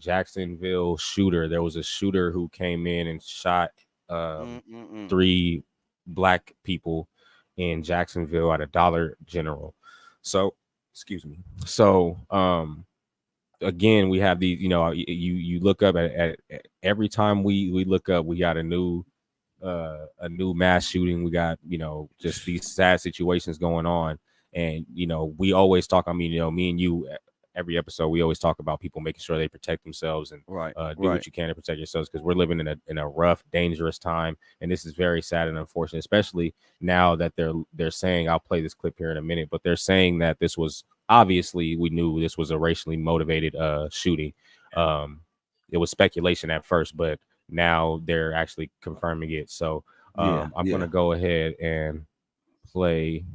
Jacksonville shooter. There was a shooter who came in and shot 3 black people in Jacksonville at a Dollar General. So, excuse me. So, again, we have these, you look up at every time we look up, we got a new mass shooting. We got, just these sad situations going on. And, we always talk, me and you, every episode, we always talk about people making sure they protect themselves and do what you can to protect yourselves, because we're living in a rough, dangerous time. And this is very sad and unfortunate, especially now that they're saying, I'll play this clip here in a minute, but they're saying that this was, obviously we knew this was a racially motivated shooting. It was speculation at first, but now they're actually confirming it. So I'm going to go ahead and play.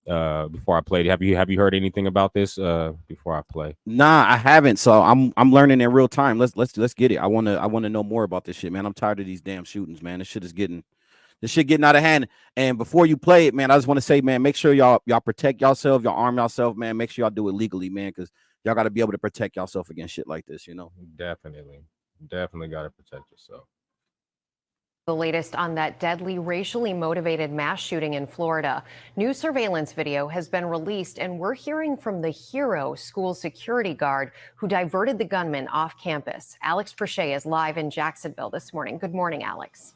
Before I play, have you heard anything about this before I play? Nah, I haven't. So I'm learning in real time. Let's get it. I want to know more about this shit, man. I'm tired of these damn shootings, man. This shit getting out of hand. And before you play it, man, I just want to say, man, make sure y'all protect yourself, y'all arm yourself, man. Make sure y'all do it legally, man, because y'all got to be able to protect yourself against shit like this, Definitely got to protect yourself. The latest on that deadly, racially motivated mass shooting in Florida. New surveillance video has been released, and we're hearing from the hero school security guard who diverted the gunman off campus. Alex Prochet is live in Jacksonville this morning. Good morning, Alex.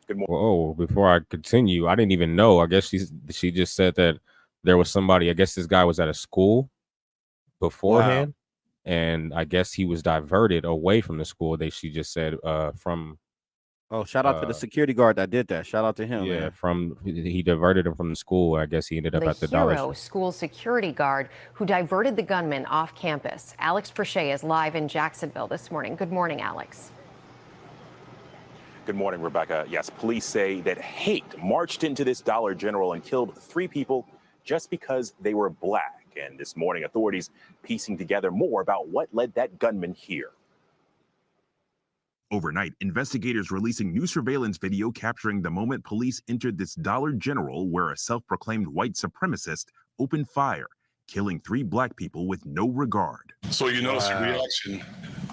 Good morning. Whoa, before I continue, I didn't even know. I guess she just said that there was somebody, I guess this guy was at a school beforehand. Wow. And I guess he was diverted away from the school. She just said from. Oh, shout out to the security guard that did that. Shout out to him. Yeah, man. He diverted him from the school. I guess he ended up at the Dollar General. School security guard who diverted the gunman off campus. Alex Prochet is live in Jacksonville this morning. Good morning, Alex. Good morning, Rebecca. Yes, police say that hate marched into this Dollar General and killed 3 people just because they were black. And this morning, authorities piecing together more about what led that gunman here. Overnight, investigators releasing new surveillance video capturing the moment police entered this Dollar General where a self-proclaimed white supremacist opened fire, killing 3 black people with no regard. So you notice the reaction,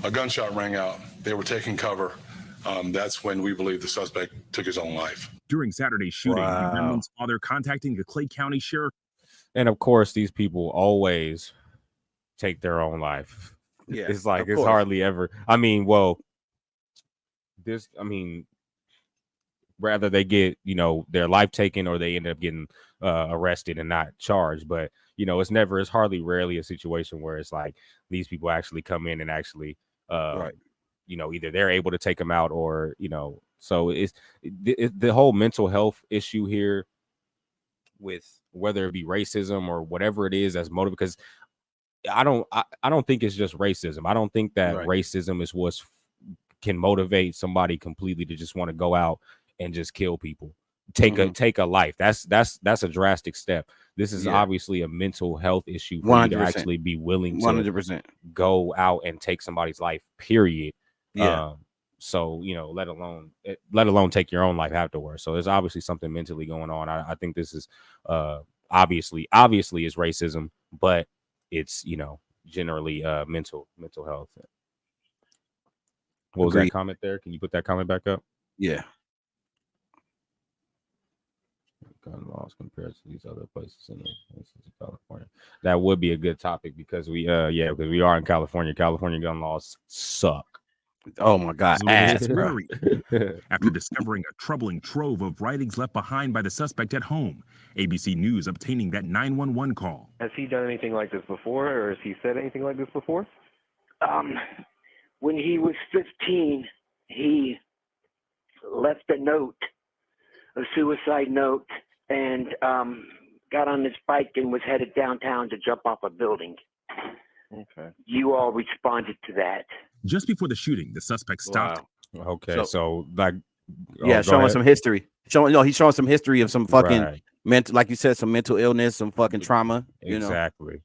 a gunshot rang out. They were taking cover. That's when we believe the suspect took his own life. During Saturday's shooting, the gunman's father contacting the Clay County Sheriff. And of course, these people always take their own life. Yeah, it's like it's hardly ever. Rather they get, their life taken or they end up getting arrested and not charged. But, it's never, it's hardly rarely a situation where it's like these people actually come in and actually, either they're able to take them out or, so it's the whole mental health issue here with whether it be racism or whatever it is as motive, because I don't think it's just racism. I don't think that racism is what can motivate somebody completely to just want to go out and just kill people, take a life. That's a drastic step. This is obviously a mental health issue for you to actually be willing to 100% go out and take somebody's life, period. So, let alone take your own life afterwards. So there's obviously something mentally going on. I think this is obviously is racism, but it's, generally mental health. What was that comment there? Can you put that comment back up? Yeah. Gun laws compared to these other places in California. That would be a good topic because we are in California. California gun laws suck. Oh my God! After discovering a troubling trove of writings left behind by the suspect at home, ABC News obtaining that 911 call. Has he done anything like this before, or has he said anything like this before? When he was 15, he left a note, a suicide note, and got on his bike and was headed downtown to jump off a building. Okay. You all responded to that. Just before the shooting, the suspect stopped. Wow. Okay, so like, showing some history. He's showing some history of some fucking mental, like you said, some mental illness, some fucking trauma. Exactly.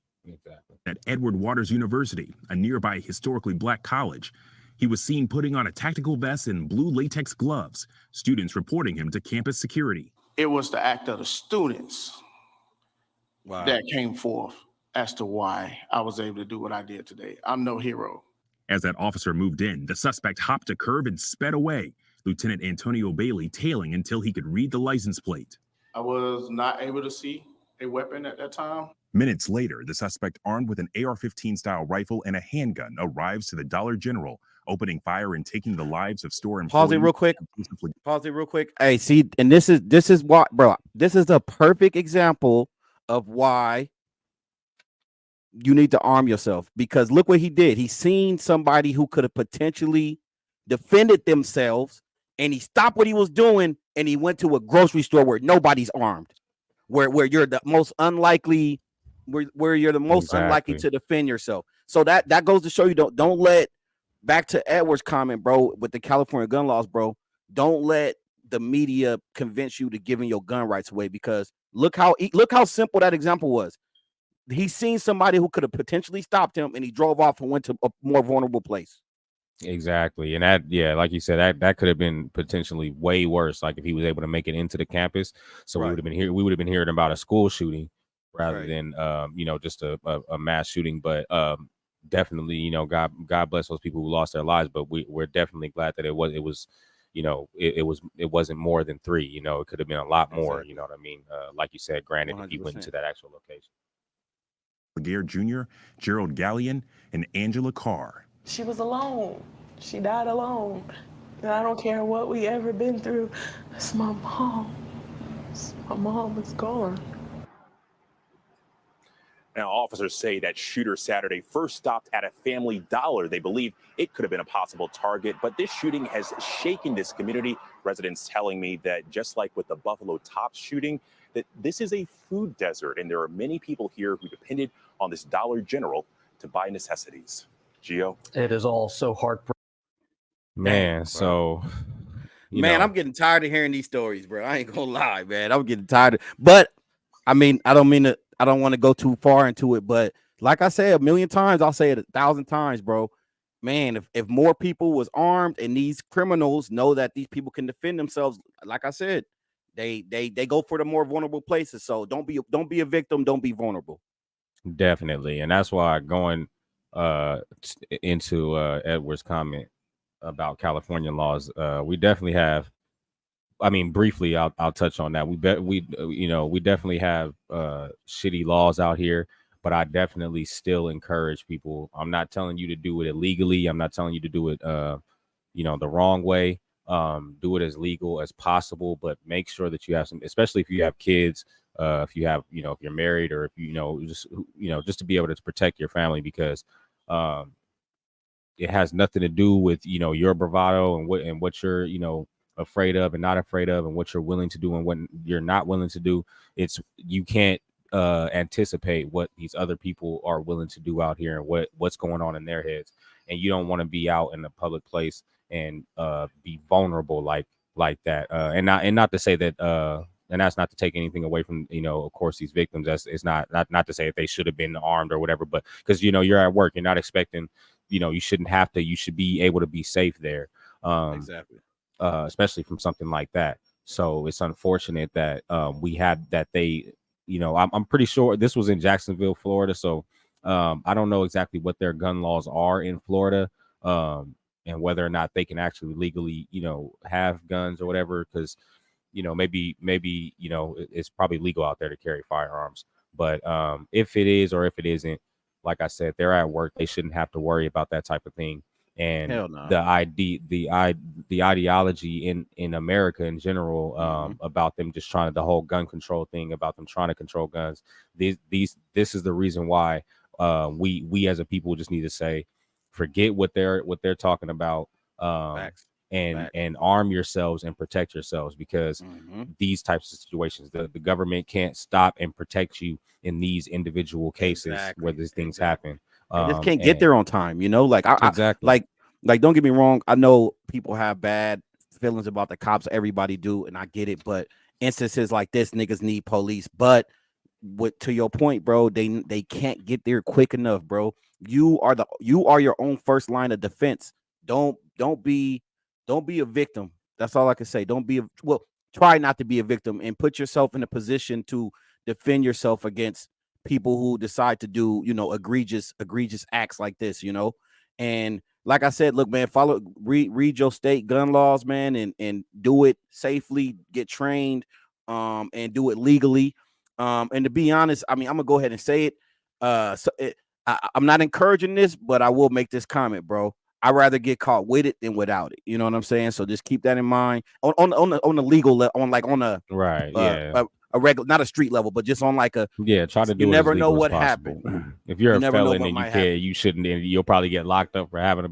At Edward Waters University, a nearby historically black college, he was seen putting on a tactical vest and blue latex gloves. Students reporting him to campus security. It was the act of the students that came forth as to why I was able to do what I did today. I'm no hero. As that officer moved in, the suspect hopped a curb and sped away, Lieutenant Antonio Bailey tailing until he could read the license plate. I was not able to see a weapon at that time. Minutes later, the suspect armed with an AR-15 style rifle and a handgun arrives to the Dollar General, opening fire and taking the lives of store employees. Pause it real quick. Hey, see, and this is what, bro, this is a perfect example of why you need to arm yourself, because look what he did. He seen somebody who could have potentially defended themselves, and he stopped what he was doing and he went to a grocery store where nobody's armed, where you're the most unlikely, where you're the most unlikely to defend yourself. So that goes to show you, don't let, back to Edward's comment, bro, with the California gun laws, bro, don't let the media convince you to giving your gun rights away, because look how simple that example was. He's seen somebody who could have potentially stopped him, and he drove off and went to a more vulnerable place. Exactly. And that, yeah, like you said, that could have been potentially way worse. Like if he was able to make it into the campus. So we would have been hearing about a school shooting rather than just a mass shooting. But definitely, God bless those people who lost their lives. But we're definitely glad that it wasn't more than 3. It could have been a lot more. You know what I mean? Like you said, granted, 100%. If he went into that actual location. Laguerre Jr., Gerald Gallion, and Angela Carr. She was alone. She died alone. And I don't care what we ever been through. It's my mom. My mom is gone. Now, officers say that shooter Saturday first stopped at a Family Dollar. They believe it could have been a possible target, but this shooting has shaken this community. Residents telling me that just like with the Buffalo Tops shooting, that this is a food desert, and there are many people here who depended on this Dollar General to buy necessities. Gio? It is all so heartbreaking. Man, so... I'm getting tired of hearing these stories, bro. I ain't gonna lie, man. I'm getting tired. But, I mean, I don't want to go too far into it, but like I said 1,000,000 times, I'll say it 1,000 times, bro. Man, if more people was armed and these criminals know that these people can defend themselves, like I said, they go for the more vulnerable places. So don't be a victim, don't be vulnerable. Definitely. And that's why going into Edward's comment about California laws, we definitely have, I mean, briefly, I'll touch on that. We definitely have shitty laws out here, but I definitely still encourage people. I'm not telling you to do it illegally. I'm not telling you to do it, the wrong way. Do it as legal as possible, but make sure that you have some, especially if you have kids, if you have, if you're married, or if just to be able to protect your family, because it has nothing to do with your bravado and what you're afraid of and not afraid of, and what you're willing to do and what you're not willing to do. You can't anticipate what these other people are willing to do out here and what's going on in their heads, and you don't want to be out in a public place and be vulnerable like that, and not to say that and that's not to take anything away from of course these victims. It's not to say that they should have been armed or whatever, but because you're at work, you're not expecting, you shouldn't have to. You should be able to be safe there. Exactly. Especially from something like that. So it's unfortunate that we had that. They, I'm pretty sure this was in Jacksonville, Florida. So I don't know exactly what their gun laws are in Florida, and whether or not they can actually legally, have guns or whatever. Because maybe it's probably legal out there to carry firearms. But if it is or if it isn't, like I said, they're at work. They shouldn't have to worry about that type of thing. And no. the ideology in America in general, about them just trying the whole gun control thing, about them trying to control guns. This is the reason why we as a people just need to say, forget what they're talking about, and arm yourselves and protect yourselves, because these types of situations, the government can't stop and protect you in these individual cases where these things happen. They just can't get there on time, like exactly. Like, don't get me wrong. I know people have bad feelings about the cops. Everybody do, and I get it. But instances like this, niggas need police. But to your point, bro, they can't get there quick enough, bro. You are your own first line of defense. Don't be a victim. That's all I can say. Try not to be a victim and put yourself in a position to defend yourself against people who decide to do, you know, egregious acts like this, you know. And like I said, look, man, read your state gun laws, man, and do it safely, get trained, and do it legally. And to be honest, I mean, I'm gonna go ahead and say it. I'm not encouraging this, but I will make this comment, bro. I'd rather get caught with it than without it. You know what I'm saying? So just keep that in mind on the legal level, on a right, yeah, a regular, not a street level, but just on like a try to do. You it never as know legal what as possible. happened. If you're You a never know felon what and you might can't, happen. you shouldn't. And you'll probably get locked up for having a,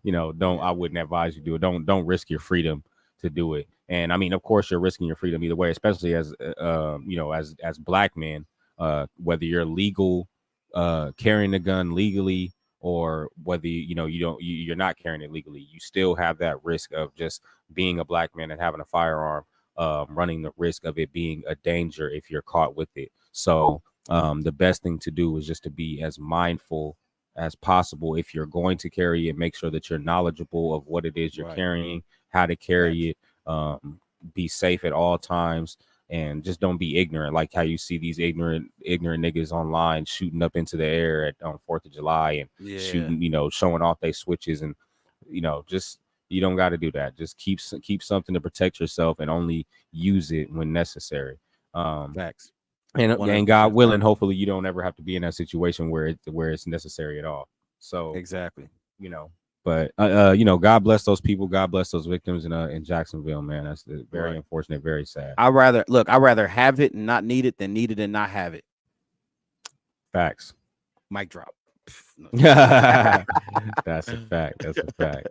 you know, don't. I wouldn't advise you do it. Don't risk your freedom to do it. And I mean, of course, you're risking your freedom either way, especially as you know, as black men. Whether you're legal, carrying a gun legally, or whether you're not carrying it legally, you still have that risk of just being a black man and having a firearm, running the risk of it being a danger if you're caught with it. So the best thing to do is just to be as mindful as possible. If you're going to carry it, make sure that you're knowledgeable of what it is you're carrying, how to carry it, be safe at all times. And just don't be ignorant, like how you see these ignorant niggas online shooting up into the air on 4th of July and shooting, you know, showing off their switches, and you know, just you don't got to do that. Just keep something to protect yourself and only use it when necessary. Facts. And God willing, hopefully you don't ever have to be in that situation where it's necessary at all. So exactly, you know. But you know, God bless those people. God bless those victims in Jacksonville, man. That's very unfortunate, very sad. I'd rather have it and not need it than need it and not have it. Facts. Mic drop. That's a fact. That's a fact.